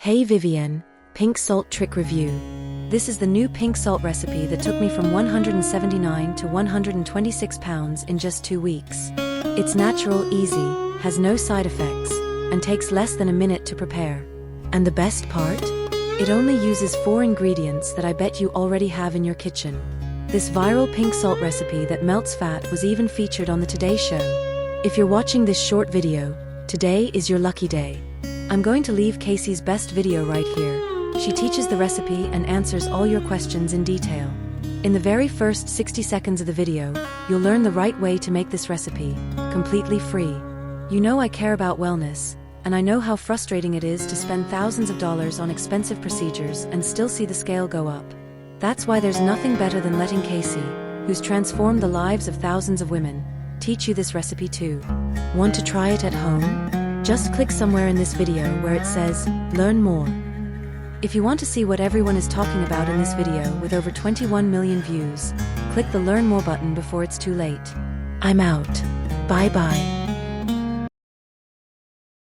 Hey Vivienne, pink salt trick review. This is the new pink salt recipe that took me from 179 to 126 pounds in just 2 weeks. It's natural, easy, has no side effects, and takes less than a minute to prepare. And the best part? It only uses 4 ingredients that I bet you already have in your kitchen. This viral pink salt recipe that melts fat was even featured on the Today Show. If you're watching this short video, today is your lucky day. I'm going to leave Casey's best video right here. She teaches the recipe and answers all your questions in detail. In the very first 60 seconds of the video, you'll learn the right way to make this recipe, completely free. You know I care about wellness, and I know how frustrating it is to spend thousands of dollars on expensive procedures and still see the scale go up. That's why there's nothing better than letting Casey, who's transformed the lives of thousands of women, teach you this recipe too. Want to try it at home? Just click somewhere in this video where it says, Learn More. If you want to see what everyone is talking about in this video with over 21 million views, click the Learn More button before it's too late. I'm out. Bye bye.